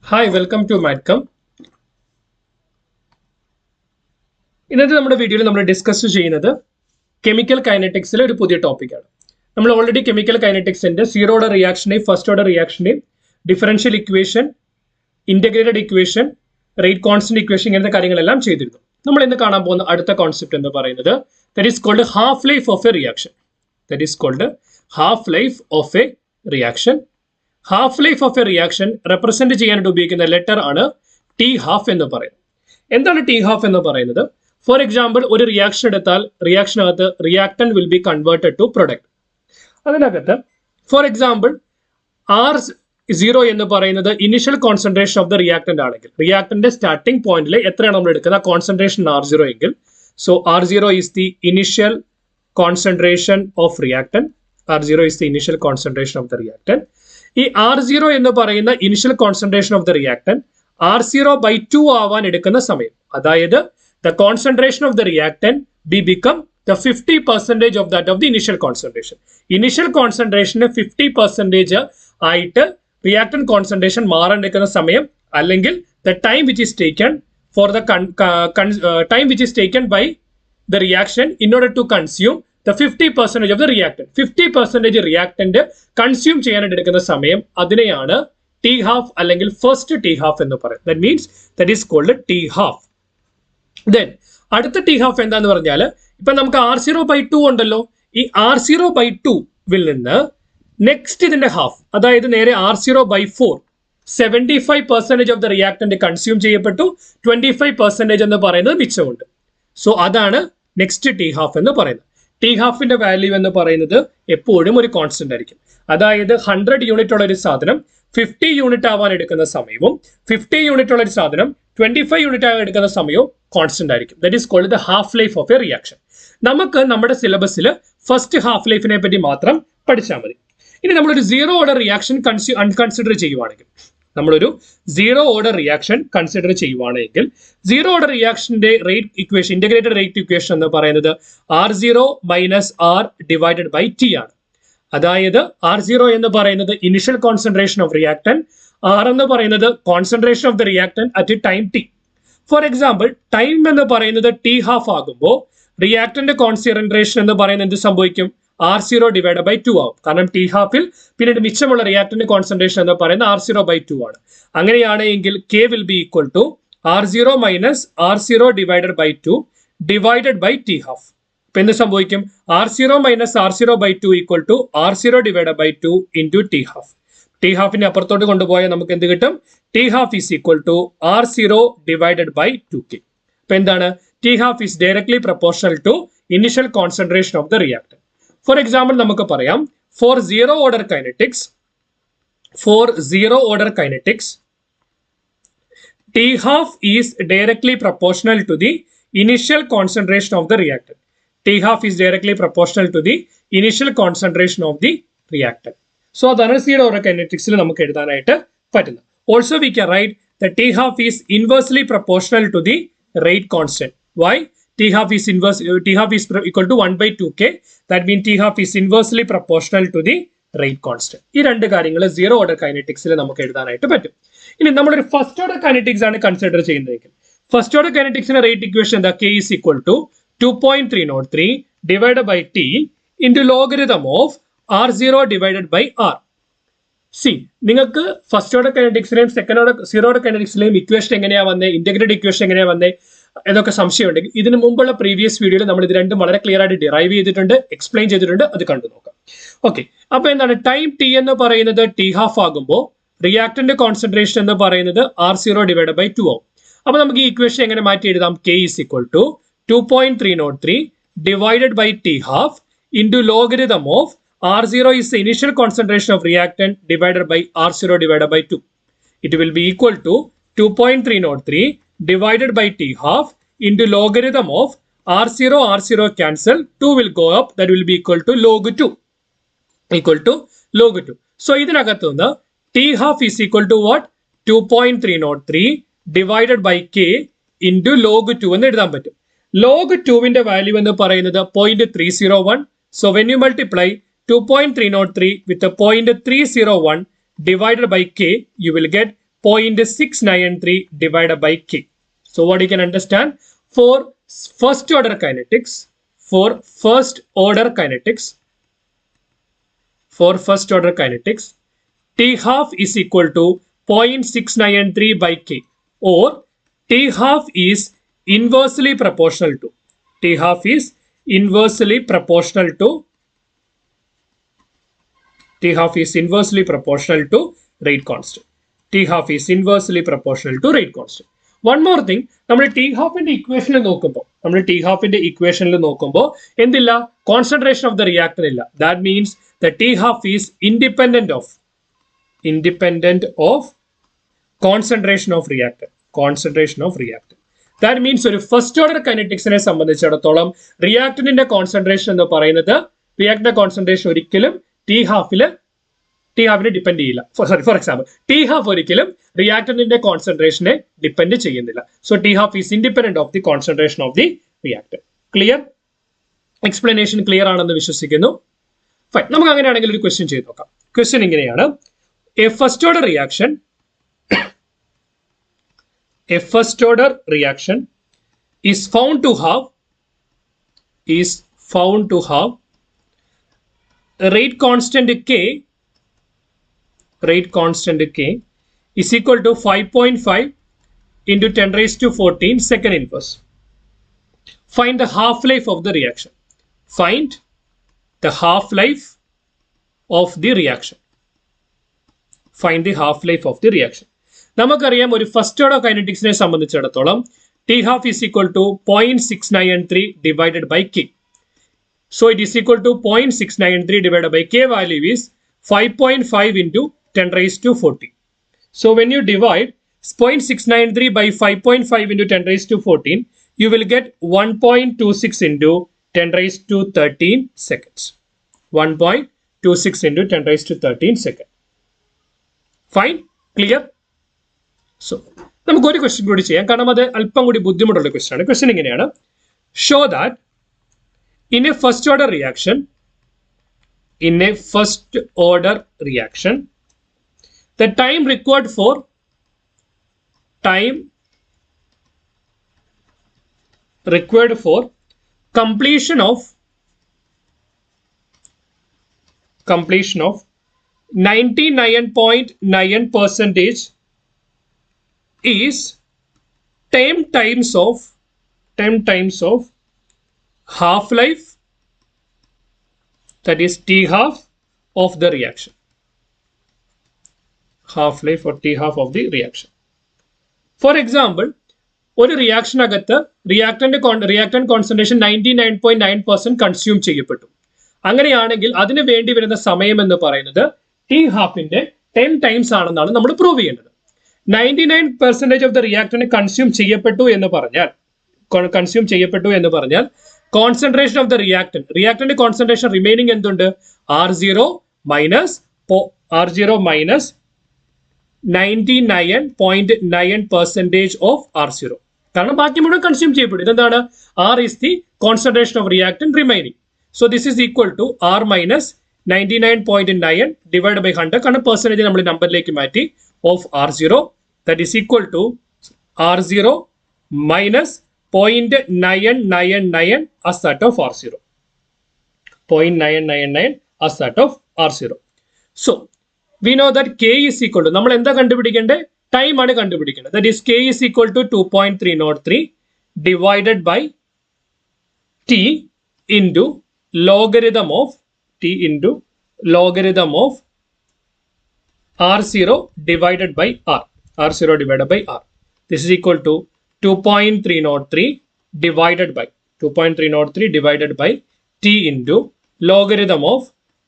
Hi, welcome to Madcom. ഇന്നത്തെ നമ്മുടെ വീഡിയോയിൽ നമ്മൾ ഡിസ്കസ് ചെയ്യുന്നത് കെമിക്കൽ കൈനറ്റിക്സിലെ ഒരു പുതിയ ടോപ്പിക്കാണ്. നമ്മൾ ഓൾറെഡി കെമിക്കൽ കൈനറ്റിക്സിന്റെ സീറോ ഓർഡർ റിയാക്ഷനെയും ഫസ്റ്റ് ഓർഡർ റിയാക്ഷനെയും differential equation, integrated equation, rate constant equation ഇങ്ങനത്തെ കാര്യങ്ങളെല്ലാം ചെയ്തിരുന്നു. നമ്മൾ ഇന്ന് കാണാൻ പോകുന്ന അടുത്ത കോൺസെപ്റ്റ് എന്ന് പറയുന്നത് that is called half life of a reaction. That is called half life of a reaction. Half life of a reaction represent ചെയ്യാനായിട്ട് ഉപയോഗിക്കുന്ന ലെറ്റർ ആണ് ടി ഹാഫ് എന്ന് പറയുന്നത്. എന്താണ് ടി ഹാഫ് എന്ന് പറയുന്നത്? ഫോർ എക്സാമ്പിൾ, ഒരു റിയാക്ഷൻ എടുത്താൽ റിയാക്ഷനകത്ത് reactant will be converted to product. അതിനകത്ത് ഫോർ എക്സാമ്പിൾ R0 എന്ന് പറയുന്നത് initial concentration of the reactant ആണെങ്കിൽ റിയാക്ടന്റെ സ്റ്റാർട്ടിംഗ് പോയിന്റിൽ എത്രയാണ് നമ്മൾ എടുക്കുന്നത് കോൺസെൻട്രേഷൻ R0 എങ്കിൽ, so R0 is the initial concentration of reactant. R0 is the initial concentration of the reactant. ഈ R0 എന്ന് പറയുന്ന initial concentration of the reactant R0/2 ആവാൻ എടുക്കുന്ന സമയം, അതായത് the concentration of the reactant become the 50% of that of the initial concentration. Initial concentration 50% ആയിട്ട് reactant concentration മാറാൻ എടുക്കുന്ന സമയം, അല്ലെങ്കിൽ the time which is taken for the time which is taken by the reaction in order to consume the 50% of the reactant. 50% reactant consume ചെയ്യാനായിട്ട് എടുക്കുന്ന സമയം, അതിനെയാണ് T half അല്ലെങ്കിൽ first T half എന്ന് പറയുന്നത്. That means that is called T half. Then അടുത്ത T half എന്താന്ന് പറഞ്ഞാൽ, ഇപ്പൊ നമുക്ക് R0/2 ഉണ്ടല്ലോ, ഈ R0/2 വിൽ നിന്ന് നെക്സ്റ്റ് ഇതിന്റെ ഹാഫ്, അതായത് നേരെ R0/4 75% of the reactant consume ചെയ്യപ്പെട്ടു, 25% എന്ന് പറയുന്നത് മിച്ചമുണ്ട്. സോ അതാണ് നെക്സ്റ്റ് ടി ഹാഫ് എന്ന് പറയുന്നത്. ടി ഹാഫിന്റെ വാല്യൂ എന്ന് പറയുന്നത് എപ്പോഴും ഒരു കോൺസ്റ്റന്റ് ആയിരിക്കും. അതായത് 100 യൂണിറ്റ് ഉള്ള ഒരു സാധനം 50 യൂണിറ്റ് ആവാൻ എടുക്കുന്ന സമയവും 50 യൂണിറ്റ് ഉള്ള ഒരു സാധനം 25 യൂണിറ്റ് ആവാൻ എടുക്കുന്ന സമയവും കോൺസ്റ്റന്റ് ആയിരിക്കും. That is called the half life of a reaction. നമുക്ക് നമ്മുടെ സിലബസിൽ ഫസ്റ്റ് ഹാഫ് ലൈഫിനെ പറ്റി മാത്രം പഠിച്ചാൽ മതി. ഇനി നമ്മളൊരു സീറോ ഓർഡർ റിയാക്ഷൻ കൺസിഡർ ചെയ്യുവാണെങ്കിൽ, നമ്മളൊരു സീറോ ഓർഡർ റിയാക്ഷൻ കൺസിഡർ ചെയ്യുവാണെങ്കിൽ, സീറോ ഓർഡർ റിയാക്ഷന്റെ rate equation, integrated rate equation എന്ന് പറയുന്നത് R0 - R divided by T ആണ്. അതായത് R0 എന്ന് പറയുന്നത് initial concentration of reactant, R എന്ന് പറയുന്നത് concentration of the reactant at time T. For example, time എന്ന് പറയുന്നത് T ഹാഫ് ആകുമ്പോൾ റിയാക്ടന്റെ കോൺസെൻട്രേഷൻ എന്ന് പറയുന്നത് എന്ത് സംഭവിക്കും? R0 ഡിവൈഡ് ബൈ 2 ആവും. കാരണം T ഹാഫിൽ പിന്നീട് മിച്ചമുള്ള റിയാക്ടന്റെ കോൺസെൻട്രേഷൻ എന്ന് പറയുന്നത് R0/2 ആണ്. അങ്ങനെയാണെങ്കിൽ K will be equal to R0 - R0 divided by 2 divided by T half. ഇപ്പൊ എന്ത് സംഭവിക്കും? R0 - R0/2 equal to R0 divided by 2 into T half. T ഹാഫിന്റെ അപ്പുറത്തോട്ട് കൊണ്ടുപോയാൽ നമുക്ക് എന്ത് കിട്ടും? T half is equal to R0 divided by 2K. ഇപ്പൊ എന്താണ്? T half is directly proportional to initial concentration of the reactant. For example, നമുക്ക് പറയാം for zero order kinetics T half is directly proportional to the initial concentration of the reactant. T half is directly proportional to the initial concentration of the reactant. So അതാണ് zero order കൈനറ്റിക്സിൽ നമുക്ക് എഴുതാനായിട്ട് പറ്റുന്നത്. Also we can write that T half is inversely proportional to the rate constant. Why? T half is equal to 1/2K. That means T half is inversely proportional to the rate constant. ഈ രണ്ട് കാര്യങ്ങൾ zero order കൈനറ്റിക്സിൽ നമുക്ക് എഴുതാനായിട്ട് പറ്റും. ഇനി നമ്മളൊരു first order kinetics ആണ് consider ചെയ്യുന്നതെങ്കിൽ, ഫസ്റ്റ് ഓർഡർ കൈനറ്റിക്സിന്റെ റേറ്റ് ഇക്വേഷൻ എന്താ? K is equal to 2.303 divided by T into logarithm of R0 divided by R. നിങ്ങൾക്ക് ഫസ്റ്റ് ഓർഡർ കൈനറ്റിക്സിലെയും സെക്കൻഡ് ഓർഡർ സീറോ ഓർഡർ കൈനറ്റിക്സിലെയും ഇക്വേഷൻ എങ്ങനെയാ വന്നേ, ഇന്റഗ്രേറ്റഡ് ഇക്വേഷൻ എങ്ങനെയാ വന്നേ എന്നൊക്കെ സംശയം ഉണ്ടെങ്കിൽ ഇതിന് മുമ്പുള്ള പ്രീവിയസ് വീഡിയോയിൽ നമ്മൾ ഇത് രണ്ടും വളരെ ക്ലിയർ ആയിട്ട് ഡിറൈവ് ചെയ്തിട്ടുണ്ട്, എക്സ്പ്ലെയിൻ ചെയ്തിട്ടുണ്ട്. അത് കണ്ടു നോക്കാം. ഓക്കെ, അപ്പൊ എന്താണ് ടൈം T എന്ന് പറയുന്നത് T ഹാഫ് ആകുമ്പോൾ റിയാക്ടന്റ് കോൺസെൻട്രേഷൻ എന്ന് പറയുന്നത് R0 ഡിവൈഡ് ബൈ 2 ആവും. അപ്പൊ നമുക്ക് ഈ ഇക്വേഷൻ എങ്ങനെ മാറ്റി എഴുതാം? K is equal to 2.303 divided by T half into logarithm of R0 is the initial concentration of reactant divided by R0 divided by 2. It will be equal to 2.303 divided by T half into logarithm of R0 cancel, 2 will go up, that will be equal to log 2. So ഇതിനകത്ത് നിന്ന് T half is equal to what? 2.303 divided by K into log 2 എന്ന് എഴുതാൻ പറ്റും. log 2വിന്റെ value എന്ന് പറയുന്നത് 0.301. So when you multiply 2.303 with a 0.301 divided by K, you will get 0.693 divided by K. So what you can understand, for first order kinetics, T half is equal to 0.693 by K, or T half is inversely proportional to rate constant. T half is inversely proportional to rate constant. One more thing, നമ്മൾ T half ന്റെ ഇക്വേഷനിൽ നോക്കുമ്പോൾ എന്തില്ല, concentration of the reactor ഇല്ല. That means the T half is independent of concentration of reactant. That means ഒരു first order കൈനറ്റിക്സിനെ സംബന്ധിച്ചിടത്തോളം റിയാക്ടന്റിന്റെ concentration എന്ന് പറയുന്നത്, റിയാക്ടന്റിന്റെ കോൺസെൻട്രേഷൻ ഒരിക്കലും T ഹാഫിനെ ഡിപ്പെൻഡ് ചെയ്യില്ല. ഫോർ എക്സാമ്പിൾ, T ഹാഫ് ഒരിക്കലും റിയാക്ടന്റിന്റെ കോൺസെൻട്രേഷനെ ഡിപ്പെൻഡ് ചെയ്യുന്നില്ല. So T half is independent of the concentration of the reactor. Clear? Explanation clear ആണെന്ന് വിശ്വസിക്കുന്നു. ഫൈൻ, നമുക്ക് അങ്ങനെയാണെങ്കിൽ ഒരു ക്വസ്റ്റ്യൻ ചെയ്ത് നോക്കാം. ക്വസ്റ്റ്യൻ ഇങ്ങനെയാണ്: A first order reaction is found to have a rate constant K is equal to 5.5 into 10 raised to 14 second inverse. Find the half-life of the reaction. നമുക്കറിയാം, ഒരു ഫസ്റ്റ് ഓർഡർ കൈനറ്റിക്സിനെ സംബന്ധിച്ചിടത്തോളം T half is equal to 0.693 divided by K. So it is equal to 0.693 divided by K value is 5.5 into 10 raised to 14. So when you divide 0.693 by 5.5 into 10 raised to 14, you will get 1.26 into 10 raised to 13 seconds. 1.26 into 10 raised to 13 seconds. Fine? Clear? So, നമുക്ക് ഒരു question കൂടി ചെയ്യാം, കാരണം അത് അല്പം കൂടി ബുദ്ധിമുട്ടുള്ള question ആണ്. ക്വസ്റ്റ്യൻ ഇങ്ങനെയാണ്: show that in A first order reaction the time required for completion of 99.9% is 10 times of half-life, that is T half of the reaction. Half-life or T half of the reaction. For example, ഒരു റിയാക്ഷനകത്ത് reactant concentration 99.9% consume ചെയ്യപ്പെട്ടു. അങ്ങനെയാണെങ്കിൽ അതിന് വേണ്ടി വരുന്ന സമയം എന്ന് പറയുന്നത് T ഹാഫിന്റെ 10 times ആണെന്നാണ് നമ്മൾ പ്രൂവ് ചെയ്യേണ്ടത്. 99% ഓഫ് ദ റിയാക്ടന്റ് കൺസ്യൂം ചെയ്യപ്പെട്ടു എന്ന് പറഞ്ഞാൽ concentration of the reactant concentration remaining എന്തുണ്ട്? R0 minus 99.9% of R0. കാരണം ബാക്കി മുഴുവൻ കൺസ്യൂം ചെയ്യപ്പെടും. ഇതെന്താണ്? R is the concentration of reactant remaining. So this is equal to R minus 99.9 divided by 100. കാരണം പെർസെന്റേജ് നമ്മൾ നമ്പറിലേക്ക് മാറ്റി, of R0, that is equal to R0 minus 0.999 as that of R0. 0.999 as that of R0. So we know that K is equal to, നമ്മൾ എന്താ കണ്ടുപിടിക്കേണ്ടത്? Time ആണ് കണ്ടുപിടിക്കേണ്ടത്. That is K is equal to 2.303 divided by T into logarithm of R0 divided by R. This is equal to 2.303 divided by T into logarithm of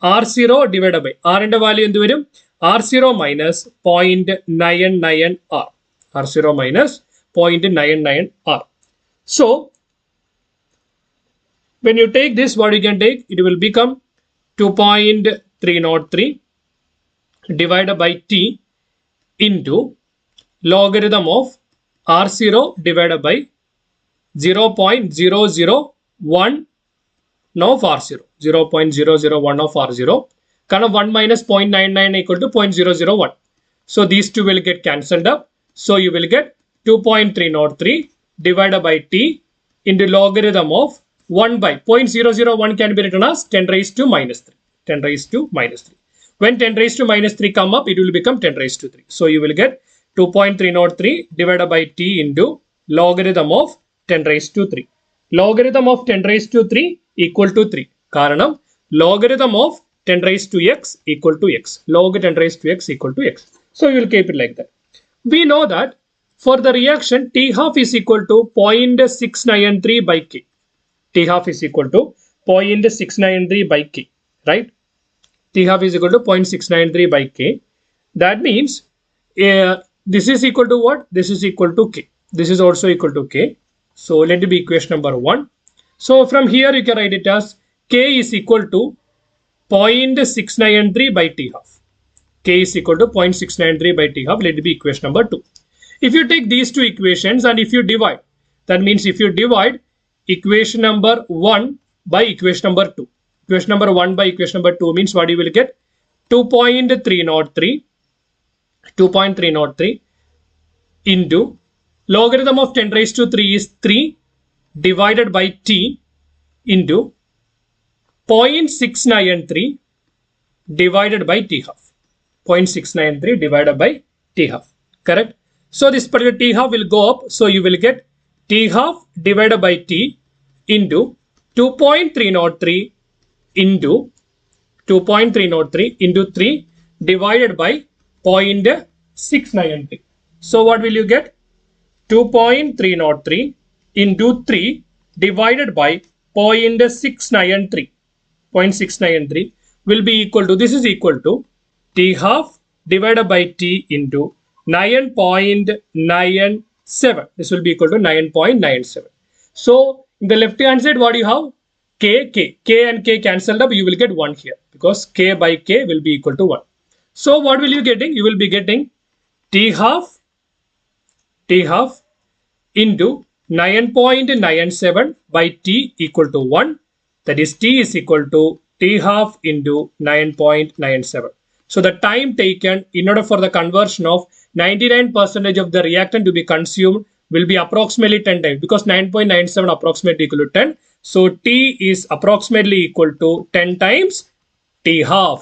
R0 divided by R ന്റെ value എന്ത് വരും? R0 minus 0.99 R. R0 minus 0.99 R. So when you take this, what you can take? It will become 2.303 divided by T into logarithm of R0 divided by 0.001 of R0. 0.001 of R0. കാരണം 1 minus 0.99 equal to 0.001. So these two will get cancelled up. So you will get 2.303 divided by t into logarithm of 1 by 0.001 can be written as 10 raised to minus 3. 10 raised to minus 3. When 10 raised to minus 3 come up, it will become 10 raised to 3. So you will get 2.303 divided by t into logarithm of 10 raised to 3. Logarithm of 10 raised to 3 equal to 3. Karanam logarithm of 10 raised to x equal to x. Log 10 raised to x equal to x. So you will keep it like that. We know that for the reaction t half is equal to 0.693 by k. T half is equal to 0.693 by k. Right? T half is equal to 0.693 by k. That means this is equal to what? This is equal to k. This is also equal to k. So let it be equation number 1. So from here you can write it as k is equal to 0.693 by t half. K is equal to 0.693 by t half. Let it be equation number 2. If you take these two equations and if you divide, that means if you divide equation number 1 by equation number 2. Equation number 1 by equation number 2 means what you will get? 2.303 into logarithm of 10 raised to 3 is 3 divided by t into 0.693 divided by t half. 0.693 divided by t half. Correct? So this particular t half will go up. So you will get t half divided by t into 2.303 into 2.303 into 3 divided by 0.693. So what will you get? 2.303 into 3 divided by 0.693. 0.693 will be equal to, this is equal to t half divided by t into 9.97. This will be equal to 9.97. So in the left hand side, what do you have? K and k cancelled up. You will get 1 here because k by k will be equal to 1. So what will you getting? You will be getting t half into 9.97 by t equal to 1. That is t is equal to t half into 9.97. So the time taken in order for the conversion of 99% of the reactant to be consumed will be approximately 10 times because 9.97 approximately equal to 10. So t is approximately equal to 10 times t half.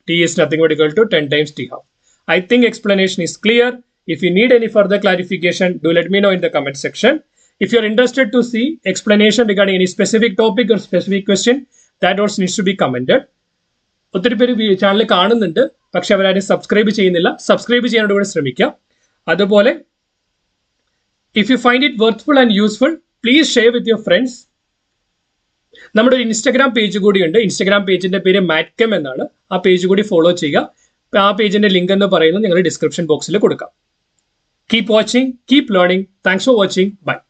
T is nothing but equal to 10 times t half. I think explanation is clear. If you need any further clarification, do let me know in the comment section. If you're interested to see explanation regarding any specific topic or specific question, that also needs to be commented. ഒത്തിരി പേര് channel കാണുന്നുണ്ട്, പക്ഷെ അവരാരും subscribe ചെയ്യുന്നില്ല. Subscribe ചെയ്യാനായിട്ട് കൂടെ ശ്രമിക്കുക. അതുപോലെ if you find it worthful and useful, please share with your friends. നമ്മുടെ ഒരു ഇൻസ്റ്റാഗ്രാം പേജ് കൂടിയുണ്ട്. ഇൻസ്റ്റാഗ്രാം പേജിന്റെ പേര് മാറ്റ്കം എന്നാണ്. ആ പേജ് കൂടി ഫോളോ ചെയ്യുക. ആ പേജിന്റെ ലിങ്ക് എന്ന് പറയുന്നത് ഞങ്ങൾ ഡിസ്ക്രിപ്ഷൻ ബോക്സിൽ കൊടുക്കാം. Keep watching, keep learning. Thanks for watching. Bye.